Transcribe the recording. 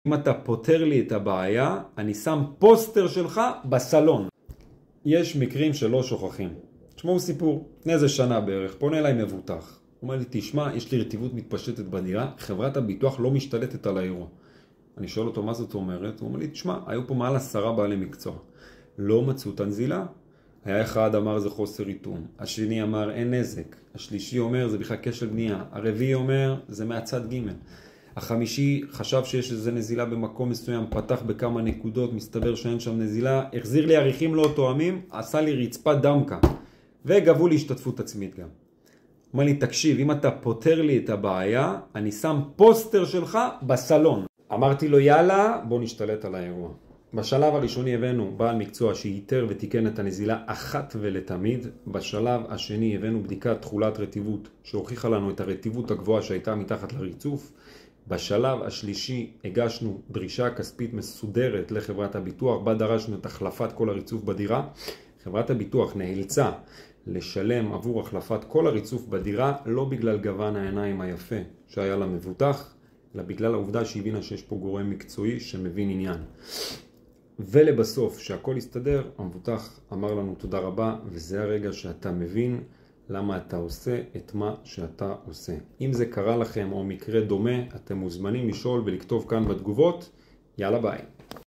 אם אתה פותר לי את הבעיה, אני שם פוסטר שלך בסלון. יש מקרים שלא שוכחים. תשמעו סיפור, לפני איזה שנה בערך, פונה אליי מבוטח. הוא אומר לי, תשמע, יש לי רטיבות מתפשטת בדירה, חברת הביטוח לא משתלטת על האירוע. אני שואל אותו, מה זאת אומרת? הוא אומר לי, תשמע, היו פה מעל 10 בעלי מקצוע. לא מצאו את הנזילה. היה אחד אמר זה חוסר איתום, השני אמר אין נזק, השלישי אומר זה בכלל כשל בנייה, הרביעי אומר זה מהצד ג', החמישי חשב שיש איזה נזילה במקום מסוים, פתח בכמה נקודות, מסתבר שאין שם נזילה, החזיר לי עריכים לא תואמים, עשה לי רצפת דמקה, וגבו לי השתתפות עצמית גם. אומר לי, תקשיב, אם אתה פותר לי את הבעיה, אני שם פוסטר שלך בסלון. אמרתי לו, יאללה, בוא נשתלט על האירוע. בשלב הראשוני הבאנו בעל מקצוע שהיתר ותיקן את הנזילה אחת ולתמיד. בשלב השני הבאנו בדיקת תכולת רטיבות שהוכיחה לנו את הרטיבות הגבוהה שהייתה מתחת לריצוף. בשלב השלישי הגשנו דרישה כספית מסודרת לחברת הביטוח, בה דרשנו את החלפת כל הריצוף בדירה. חברת הביטוח נאלצה לשלם עבור החלפת כל הריצוף בדירה, לא בגלל גוון העיניים היפה שהיה למבוטח, אלא בגלל העובדה שהבינה שיש פה גורם מקצועי שמבין עניין. ולבסוף, שהכל יסתדר, המבוטח אמר לנו תודה רבה, וזה הרגע שאתה מבין למה אתה עושה את מה שאתה עושה. אם זה קרה לכם או מקרה דומה, אתם מוזמנים לשאול ולכתוב כאן בתגובות. יאללה ביי.